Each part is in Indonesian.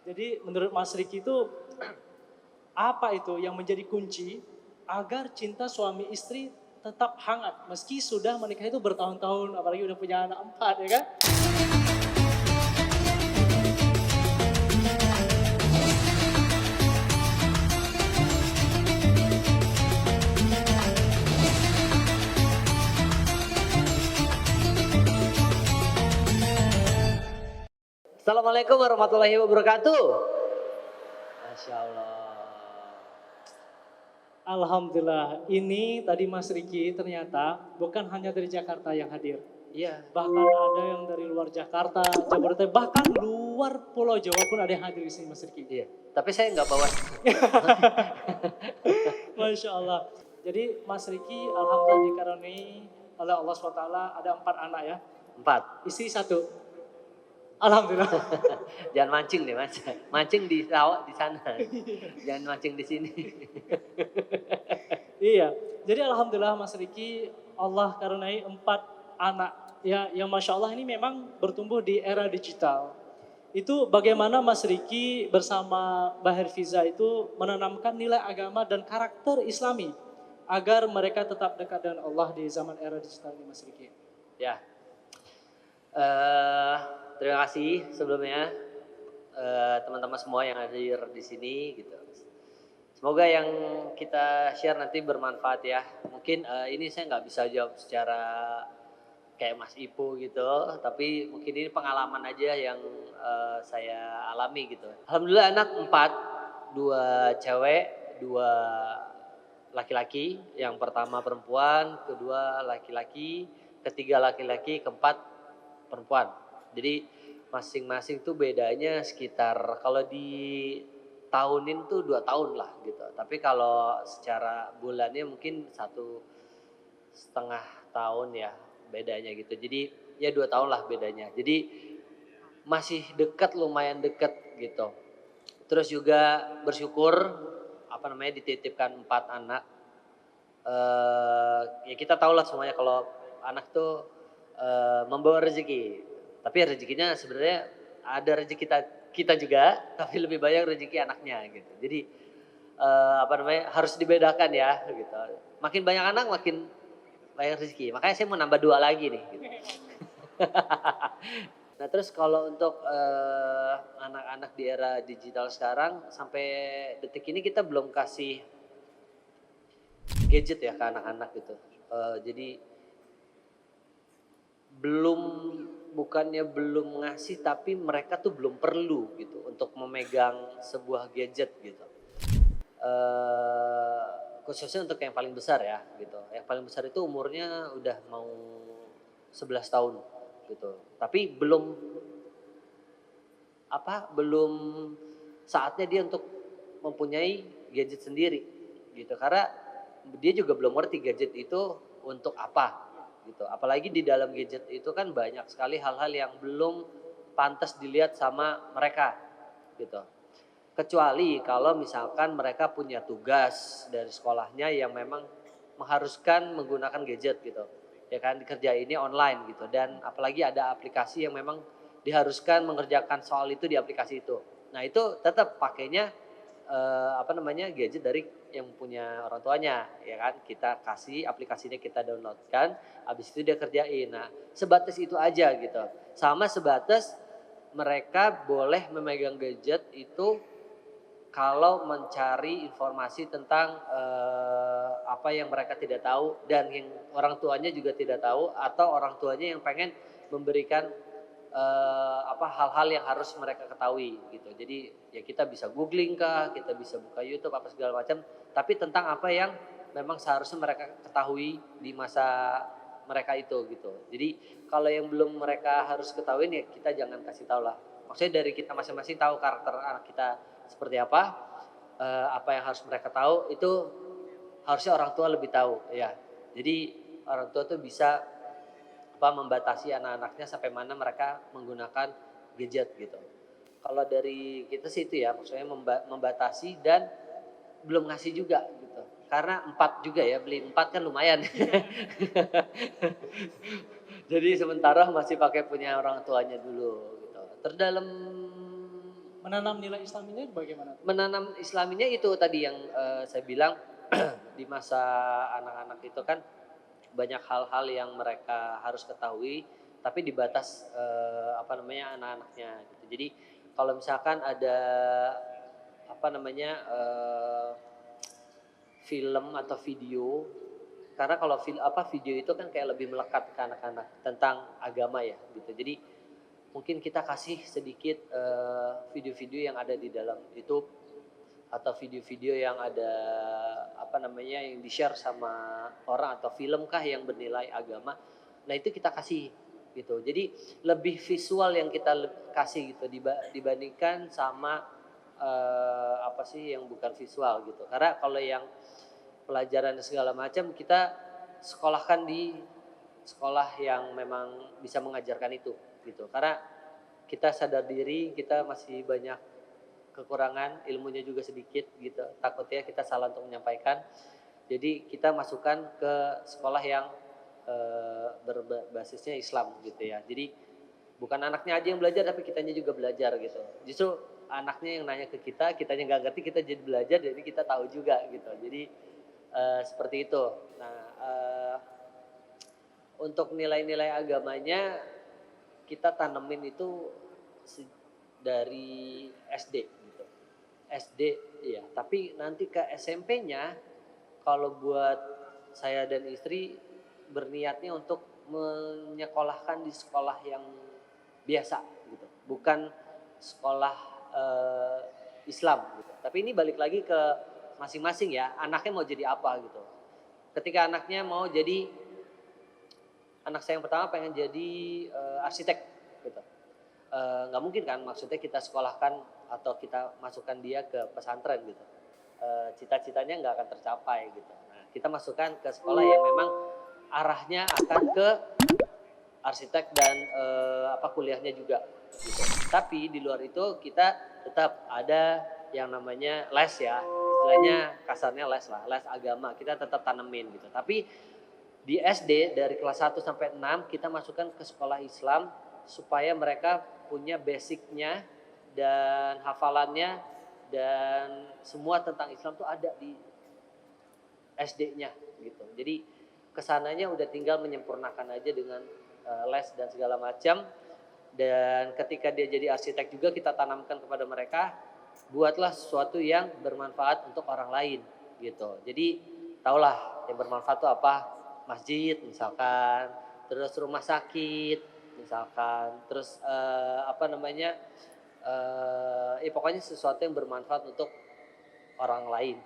Jadi menurut Mas Riki itu apa itu yang menjadi kunci agar cinta suami istri tetap hangat meski sudah menikah itu bertahun-tahun, apalagi udah punya anak 4 ya kan? Assalamualaikum warahmatullahi wabarakatuh. Masya Allah. Alhamdulillah, ini tadi Mas Riki ternyata bukan hanya dari Jakarta yang hadir. Iya. Bahkan ada yang dari luar Jakarta, Jabodetabek, bahkan luar Pulau Jawa pun ada yang hadir di sini Mas Riki. Iya. Tapi saya nggak bawa. Masya Allah. Jadi Mas Riki alhamdulillah dikaruniai oleh Allah SWT ada 4 anak ya. 4. Istri 1. Alhamdulillah. Jangan mancing deh mas. Mancing di sawah di sana. Jangan mancing di sini. Iya. Jadi alhamdulillah Mas Riki Allah karuniai 4 anak ya yang Masya Allah ini memang bertumbuh di era digital. Itu bagaimana Mas Riki bersama Mbak Herfiza itu menanamkan nilai agama dan karakter Islami agar mereka tetap dekat dengan Allah di zaman era digital ini Mas Riki. Ya. Terima kasih sebelumnya teman-teman semua yang hadir di sini gitu. Semoga yang kita share nanti bermanfaat ya. Mungkin ini saya nggak bisa jawab secara kayak Mas Ipu gitu, tapi mungkin ini pengalaman aja yang saya alami gitu. Alhamdulillah anak 4, 2 cewek, 2 laki-laki. Yang pertama perempuan, kedua laki-laki, ketiga laki-laki, keempat perempuan. Jadi masing-masing tuh bedanya sekitar kalau di tahunin tuh 2 tahun lah gitu. Tapi kalau secara bulannya mungkin 1,5 tahun ya bedanya gitu. Jadi ya 2 tahun lah bedanya. Jadi masih dekat, lumayan dekat gitu. Terus juga bersyukur dititipkan 4 anak. Ya kita tahu lah semuanya kalau anak tuh membawa rezeki. Tapi rezekinya sebenarnya ada rezeki kita juga, tapi lebih banyak rezeki anaknya gitu. Jadi harus dibedakan ya gitu. Makin banyak anak makin banyak rezeki. Makanya saya mau nambah 2 lagi nih. Gitu. Nah terus kalau untuk anak-anak di era digital sekarang sampai detik ini kita belum kasih gadget ya ke anak-anak gitu. Jadi bukannya belum ngasih tapi mereka tuh belum perlu gitu untuk memegang sebuah gadget gitu. Khususnya untuk yang paling besar ya gitu. Yang paling besar itu umurnya udah mau 11 tahun gitu. Tapi belum saatnya dia untuk mempunyai gadget sendiri gitu. Karena dia juga belum ngerti gadget itu untuk apa gitu. Apalagi di dalam gadget itu kan banyak sekali hal-hal yang belum pantas dilihat sama mereka gitu. Kecuali kalau misalkan mereka punya tugas dari sekolahnya yang memang mengharuskan menggunakan gadget gitu. Ya kan dikerjainnya online gitu dan apalagi ada aplikasi yang memang diharuskan mengerjakan soal itu di aplikasi itu. Nah, itu tetap pakainya gadget dari yang punya orang tuanya ya kan. Kita kasih aplikasinya, kita downloadkan, habis itu dia kerjain. Nah, sebatas itu aja gitu. Sama sebatas mereka boleh memegang gadget itu kalau mencari informasi tentang apa yang mereka tidak tahu dan yang orang tuanya juga tidak tahu atau orang tuanya yang pengen memberikan hal-hal yang harus mereka ketahui gitu. Jadi ya kita bisa googling kah, kita bisa buka YouTube apa segala macam, tapi tentang apa yang memang seharusnya mereka ketahui di masa mereka itu gitu. Jadi kalau yang belum mereka harus ketahui ya kita jangan kasih tahu lah. Maksudnya dari kita masing-masing tahu karakter anak kita seperti apa yang harus mereka tahu itu harusnya orang tua lebih tahu ya. Jadi orang tua tuh bisa membatasi anak-anaknya sampai mana mereka menggunakan gadget gitu. Kalau dari kita sih itu ya, maksudnya membatasi dan belum ngasih juga gitu. Karena 4 juga ya, beli 4 kan lumayan. Jadi sementara masih pakai punya orang tuanya dulu gitu. Terdalam menanam nilai Islaminya bagaimana? Menanam Islaminya itu tadi yang saya bilang di masa anak-anak itu kan banyak hal-hal yang mereka harus ketahui, tapi di batas apa namanya anak-anaknya gitu. Jadi kalau misalkan ada apa namanya film atau video, karena kalau video itu kan kayak lebih melekat ke anak-anak tentang agama ya gitu. Jadi mungkin kita kasih sedikit video-video yang ada di dalam YouTube atau video-video yang ada apa namanya yang di-share sama orang atau film kah yang bernilai agama. Nah, itu kita kasih gitu. Jadi lebih visual yang kita kasih gitu dibandingkan sama apa sih yang bukan visual gitu. Karena kalau yang pelajaran segala macam kita sekolahkan di sekolah yang memang bisa mengajarkan itu gitu. Karena kita sadar diri kita masih banyak kekurangan, ilmunya juga sedikit gitu. Takutnya kita salah untuk menyampaikan. Jadi kita masukkan ke sekolah yang berbasisnya Islam gitu ya. Jadi bukan anaknya aja yang belajar tapi kitanya juga belajar gitu. Justru anaknya yang nanya ke kita, kitanya nggak ngerti, kita jadi belajar, jadi kita tahu juga gitu. Jadi seperti itu. Nah, untuk nilai-nilai agamanya kita tanemin itu dari SD gitu. SD ya, tapi nanti ke SMP-nya kalau buat saya dan istri berniatnya untuk menyekolahkan di sekolah yang biasa gitu. Bukan sekolah Islam gitu. Tapi ini balik lagi ke masing-masing ya, anaknya mau jadi apa gitu. Ketika anaknya mau jadi, anak saya yang pertama pengen jadi arsitek gitu. Nggak mungkin kan maksudnya kita sekolahkan atau kita masukkan dia ke pesantren gitu. Cita-citanya nggak akan tercapai gitu. Nah, kita masukkan ke sekolah yang memang arahnya akan ke arsitek dan apa kuliahnya juga gitu. Tapi di luar itu kita tetap ada yang namanya les ya, istilahnya kasarnya les lah, les agama kita tetap tanemin gitu. Tapi di SD dari kelas 1 sampai 6 kita masukkan ke sekolah Islam supaya mereka punya basicnya dan hafalannya dan semua tentang Islam tuh ada di SD-nya gitu. Jadi kesananya udah tinggal menyempurnakan aja dengan les dan segala macam. Dan ketika dia jadi arsitek juga kita tanamkan kepada mereka, buatlah sesuatu yang bermanfaat untuk orang lain gitu. Jadi tahulah yang bermanfaat itu apa, masjid misalkan, terus rumah sakit misalkan, terus apa namanya, pokoknya sesuatu yang bermanfaat untuk orang lain.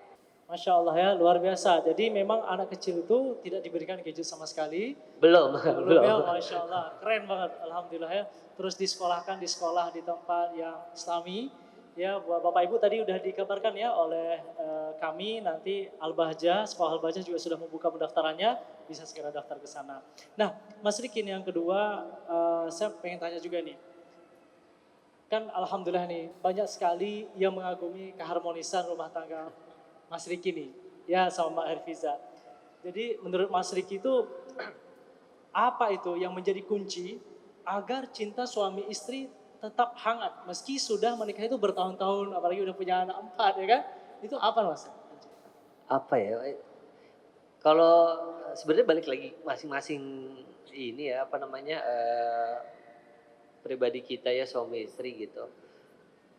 Masya Allah ya, luar biasa. Jadi memang anak kecil itu tidak diberikan gadget sama sekali. Belum, Belum ya, belum. Masya Allah. Keren banget, Alhamdulillah ya. Terus disekolahkan di sekolah di tempat yang Islami. Ya, buat Bapak Ibu tadi udah dikabarkan ya oleh kami nanti Al-Bahjah, sekolah Al-Bahjah juga sudah membuka pendaftarannya, bisa segera daftar ke sana. Nah, Mas Rikin yang kedua, saya pengen tanya juga nih. Kan Alhamdulillah nih, banyak sekali yang mengagumi keharmonisan rumah tangga Mas Riki nih, ya sama Mbak Herfiza. Jadi menurut Mas Riki itu apa itu yang menjadi kunci agar cinta suami istri tetap hangat meski sudah menikah itu bertahun-tahun, apalagi udah punya anak 4 ya kan? Itu apa Mas? Apa ya? Kalau sebenarnya balik lagi masing-masing ini ya apa namanya pribadi kita ya suami istri gitu.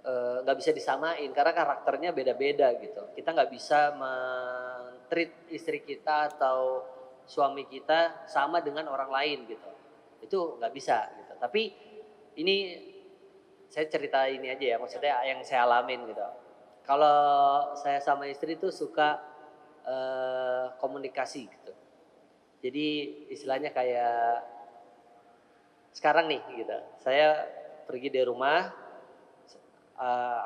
Nggak bisa disamain karena karakternya beda-beda gitu. Kita nggak bisa men-treat istri kita atau suami kita sama dengan orang lain gitu. Itu nggak bisa gitu. Tapi ini saya cerita ini aja ya, maksudnya yang saya alamin gitu. Kalau saya sama istri tuh suka komunikasi gitu. Jadi istilahnya kayak sekarang nih gitu. Saya pergi dari rumah,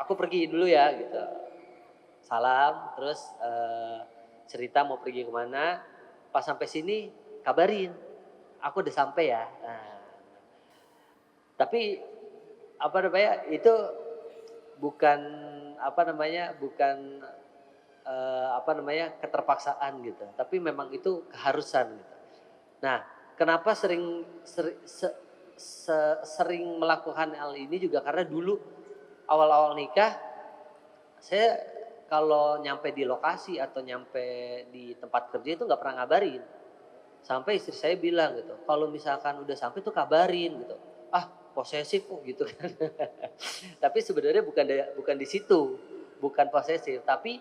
aku pergi dulu ya gitu. Salam, terus cerita mau pergi kemana. Pas sampai sini kabarin, aku udah sampai ya. Nah, tapi apa namanya itu bukan apa namanya bukan apa namanya keterpaksaan gitu. Tapi memang itu keharusan gitu. Nah, kenapa sering melakukan hal ini juga karena dulu awal-awal nikah saya kalau nyampe di lokasi atau nyampe di tempat kerja itu nggak pernah ngabarin. Sampai istri saya bilang gitu, kalau misalkan udah sampai tuh kabarin gitu. Ah, posesif kok gitu kan. Tapi sebenarnya bukan di situ, bukan posesif, tapi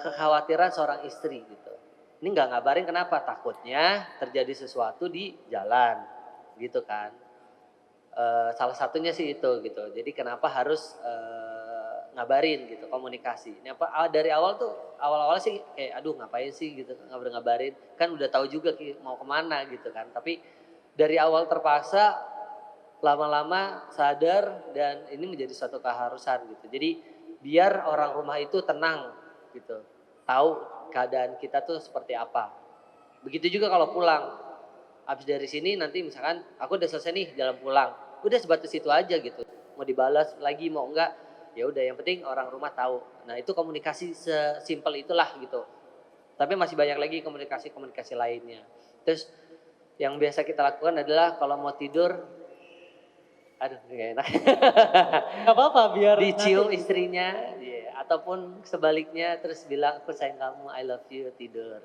kekhawatiran seorang istri gitu. Ini nggak ngabarin kenapa? Takutnya terjadi sesuatu di jalan, gitu kan. Salah satunya sih itu gitu. Jadi kenapa harus ngabarin gitu, komunikasi. Ini apa dari awal tuh awal-awal sih kayak aduh ngapain sih gitu ngabarin, kan udah tahu juga mau kemana gitu kan. Tapi dari awal terpaksa, lama-lama sadar dan ini menjadi suatu keharusan gitu. Jadi biar orang rumah itu tenang gitu, tahu keadaan kita tuh seperti apa. Begitu juga kalau pulang, habis dari sini nanti misalkan aku udah selesai nih jalan pulang, udah sebatas itu aja gitu. Mau dibalas lagi mau enggak, ya udah yang penting orang rumah tahu. Nah itu komunikasi sesimpel itulah gitu. Tapi masih banyak lagi komunikasi-komunikasi lainnya. Terus yang biasa kita lakukan adalah kalau mau tidur, aduh nggak enak. Gak apa-apa biar Dicium nanti. istrinya, iya, ataupun sebaliknya terus bilang aku sayang kamu, I love you, tidur.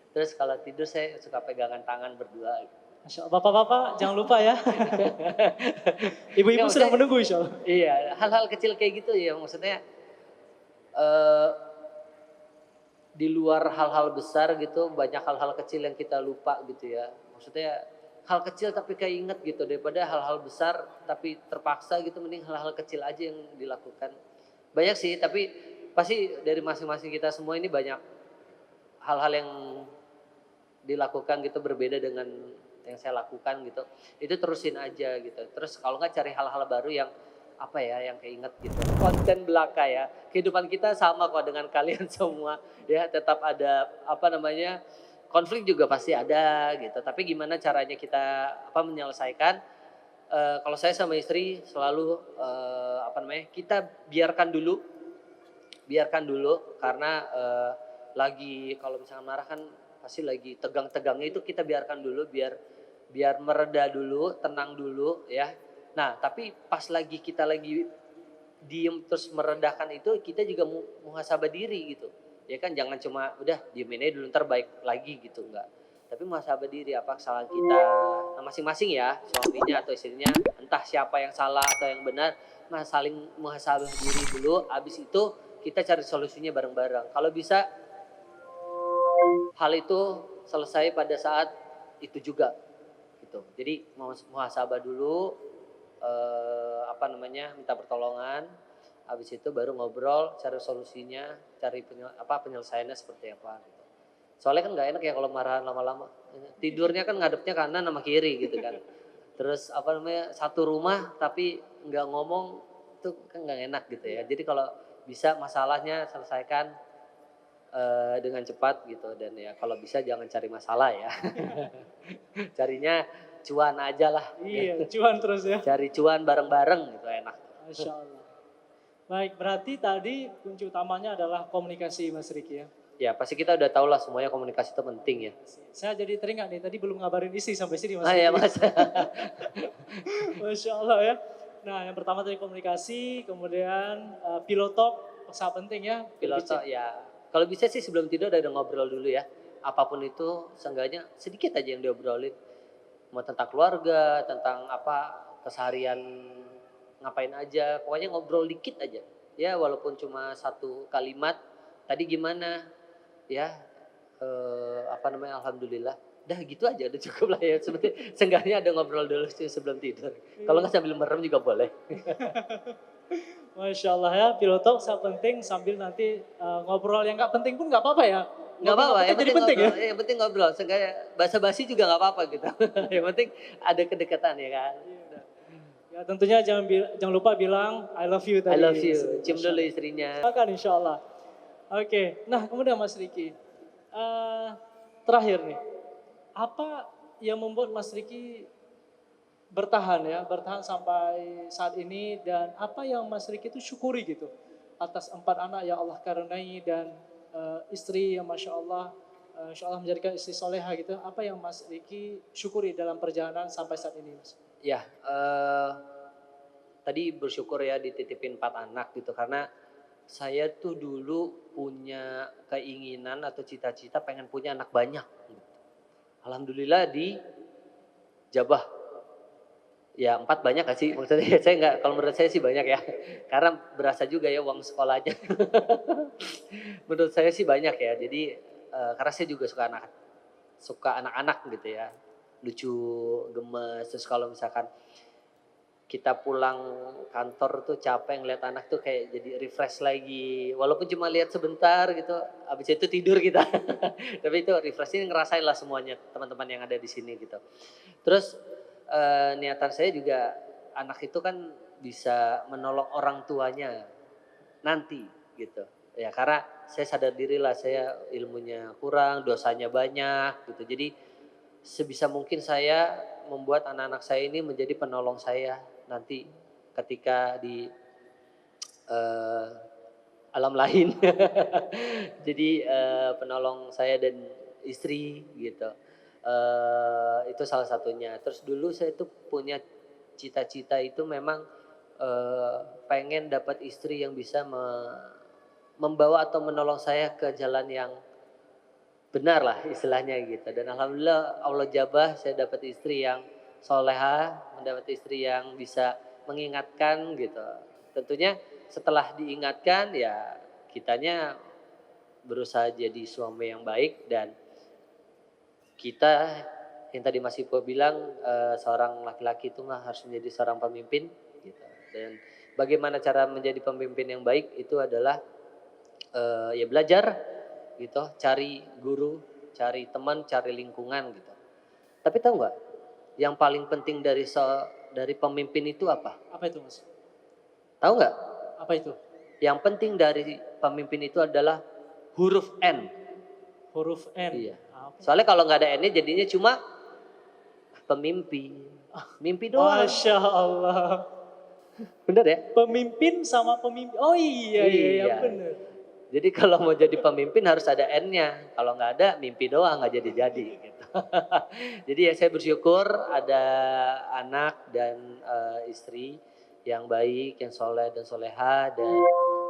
Terus kalau tidur saya suka pegangan tangan berdua. Masya Allah, bapak-bapak jangan lupa ya. Nggak, Ibu-ibu sedang maksudnya, menunggu insya Allah. iya, hal-hal kecil kayak gitu ya maksudnya eh, di luar hal-hal besar gitu, banyak hal-hal kecil yang kita lupa gitu ya. Maksudnya hal kecil tapi keinget gitu daripada hal-hal besar tapi terpaksa gitu, mending hal-hal kecil aja yang dilakukan. Banyak sih, tapi pasti dari masing-masing kita semua ini banyak hal-hal yang dilakukan gitu berbeda dengan yang saya lakukan gitu. Itu terusin aja gitu. Terus kalau nggak cari hal-hal baru yang apa ya yang keinget gitu. Konten belaka ya. Kehidupan kita sama kok dengan kalian semua ya, tetap ada apa namanya konflik juga pasti ada gitu. Tapi gimana caranya kita apa menyelesaikan. Kalau saya sama istri selalu apa namanya kita biarkan dulu karena lagi kalau misalnya marah kan pasti lagi tegang-tegangnya itu kita biarkan dulu biar biar mereda dulu, tenang dulu ya. Nah, tapi pas kita lagi diem terus meredakan itu kita juga muhasabah diri gitu. Ya kan jangan cuma udah diemin aja dulu ntar baik lagi gitu enggak. Tapi muhasabah diri apa kesalahan kita nah, masing-masing ya, suaminya atau istrinya, entah siapa yang salah atau yang benar, nah saling muhasabah diri dulu, habis itu kita cari solusinya bareng-bareng. Kalau bisa hal itu selesai pada saat itu juga gitu. Jadi muhasabah dulu apa namanya minta pertolongan, habis itu baru ngobrol cari solusinya, cari penyelesaiannya seperti apa gitu. Soalnya kan nggak enak ya kalau marahan lama-lama. Tidurnya kan ngadepnya kanan sama kiri gitu kan. Terus apa namanya satu rumah tapi nggak ngomong itu kan nggak enak gitu ya. Jadi kalau bisa masalahnya selesaikan dengan cepat gitu dan ya kalau bisa jangan cari masalah ya. Carinya cuan aja lah. Iya, cuan terus ya. Cari cuan bareng-bareng gitu enak. Masya Allah. Baik, berarti tadi kunci utamanya adalah komunikasi Mas Riki ya. Ya pasti kita udah tahu lah semuanya komunikasi itu penting ya. Saya jadi teringat nih, tadi belum ngabarin istri sampai sini Mas Ah ya Riki. mas. Masya Allah ya. Nah yang pertama tadi komunikasi, kemudian pilot talk, sangat penting ya. Piloto ya. Kalau bisa sih sebelum tidur ada ngobrol dulu ya. Apapun itu seenggaknya sedikit aja yang diobrolin. Mau tentang keluarga, tentang apa keseharian ngapain aja. Pokoknya ngobrol dikit aja. Ya walaupun cuma satu kalimat. Tadi gimana? Ya apa namanya alhamdulillah. Dah gitu aja udah cukup lah ya. Seperti seenggaknya ada ngobrol dulu sih sebelum tidur. Kalau nggak sambil merem juga boleh. Masya Allah ya, pilot talk sangat penting sambil nanti ngobrol yang nggak penting pun nggak apa-apa ya. Nggak apa-apa, yang Jadi penting penting ya. ngobrol. Yang penting ngobrol. Seenggaknya basa-basi juga nggak apa-apa gitu. Yang penting ada kedekatan ya kan. Ya tentunya jangan lupa bilang I love you tadi. I love you. Cium dulu istrinya. Akan insya Allah. Oke, nah kemudian Mas Riki, terakhir nih, apa yang membuat Mas Riki bertahan sampai saat ini dan apa yang Mas Riki itu syukuri gitu atas 4 anak yang Allah karuniai dan istri yang Masya Allah, Insya Allah menjadikan istri soleha gitu. Apa yang Mas Riki syukuri dalam perjalanan sampai saat ini Mas? Ya, tadi bersyukur ya dititipin 4 anak gitu, karena saya tuh dulu punya keinginan atau cita-cita pengen punya anak banyak gitu. Alhamdulillah dijabah. Ya 4 banyak gak sih? Maksudnya saya nggak, kalau menurut saya sih banyak ya. Karena berasa juga ya uang sekolahnya. Menurut saya sih banyak ya. Jadi karena saya juga suka anak-anak gitu ya. Lucu, gemes. Terus kalau misalkan kita pulang kantor tuh capek ngeliat anak tuh kayak jadi refresh lagi. Walaupun cuma lihat sebentar gitu, habis itu tidur kita. Tapi itu refreshing, ngerasain lah semuanya teman-teman yang ada di sini gitu. Terus niatan saya juga anak itu kan bisa menolong orang tuanya nanti gitu. Ya karena saya sadar diri lah, saya ilmunya kurang, dosanya banyak gitu. Jadi sebisa mungkin saya membuat anak-anak saya ini menjadi penolong saya nanti ketika di eh, alam lain. Jadi penolong saya dan istri gitu. Itu salah satunya. Terus dulu saya tuh punya cita-cita itu memang pengen dapat istri yang bisa membawa atau menolong saya ke jalan yang benar lah istilahnya gitu. Dan alhamdulillah Allah jabah, saya dapat istri yang soleha, mendapat istri yang bisa mengingatkan gitu. Tentunya setelah diingatkan ya kitanya berusaha jadi suami yang baik, dan kita yang tadi Mas Ipo bilang seorang laki-laki itu mah harus menjadi seorang pemimpin gitu. Dan bagaimana cara menjadi pemimpin yang baik itu adalah ya belajar gitu, cari guru, cari teman, cari lingkungan gitu. Tapi tahu nggak, yang paling penting dari pemimpin itu apa? Apa itu Mas? Tahu nggak? Apa itu? Yang penting dari pemimpin itu adalah huruf N. Huruf N. Iya. Apa? Soalnya kalau nggak ada N-nya jadinya cuma pemimpin. Mimpi doang. Masya Allah. Bener ya? Pemimpin sama pemimpin. Oh iya, Iya. bener. Jadi kalau mau jadi pemimpin harus ada N-nya. Kalau nggak ada, mimpi doang nggak jadi-jadi. Gitu. Jadi ya saya bersyukur ada anak dan istri yang baik, yang soleh dan soleha. Dan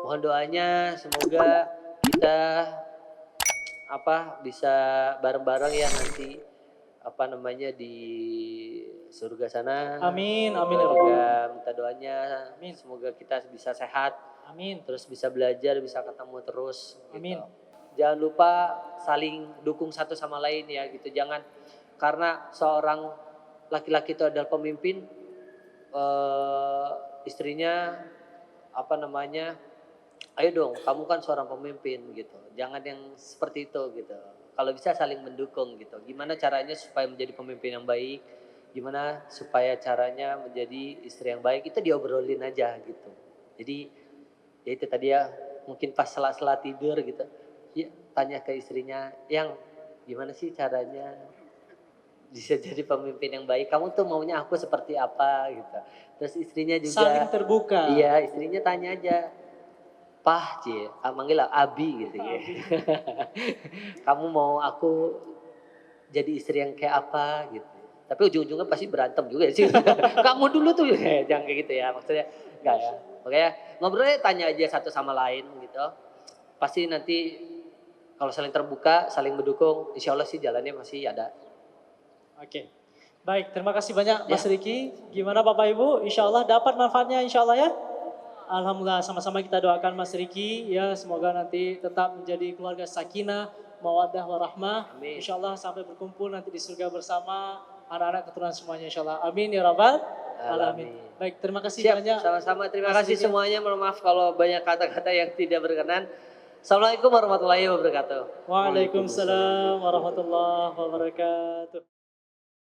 mohon doanya semoga kita bisa bareng-bareng ya nanti di surga sana. Amin, amin ya Rabbal. Juga minta doanya Amin. semoga kita bisa sehat, Amin. terus bisa belajar, bisa ketemu terus. Amin. Gitu. Jangan lupa saling dukung satu sama lain ya gitu. Jangan karena seorang laki-laki itu adalah pemimpin, istrinya ayo dong, kamu kan seorang pemimpin gitu. Jangan yang seperti itu gitu. Kalau bisa saling mendukung gitu. Gimana caranya supaya menjadi pemimpin yang baik? Gimana supaya caranya menjadi istri yang baik? Itu diobrolin aja gitu. Jadi ya itu tadi ya, mungkin pas sela-sela tidur gitu. Ya, tanya ke istrinya, yang gimana sih caranya bisa jadi pemimpin yang baik? Kamu tuh maunya aku seperti apa gitu. Terus istrinya juga Saling terbuka. iya, istrinya tanya aja. Pah, manggil lah Abi gitu ya. Kamu mau aku jadi istri yang kayak apa gitu. Tapi ujung-ujungnya pasti berantem juga sih. Kamu dulu tuh jangan kayak gitu ya. Maksudnya enggak ya. Makanya ngobrolnya tanya aja satu sama lain gitu. Pasti nanti kalau saling terbuka, saling mendukung, insya Allah sih jalannya masih ada. Oke. Baik, terima kasih banyak Mas Riki. Gimana Bapak Ibu? Insya Allah dapat manfaatnya insya Allah ya. Alhamdulillah, sama-sama kita doakan Mas Riki ya, semoga nanti tetap menjadi keluarga sakinah, mawaddah warahmah. Amin. Insya Allah sampai berkumpul nanti di surga bersama anak-anak keturunan semuanya insya Allah. Amin ya Rabbal alamin. Baik, terima kasih Siap, banyak. sama-sama. Terima Mas kasih Riki. semuanya. Mohon maaf kalau banyak kata-kata yang tidak berkenan. Assalamualaikum warahmatullahi wabarakatuh. Waalaikumsalam warahmatullahi wabarakatuh.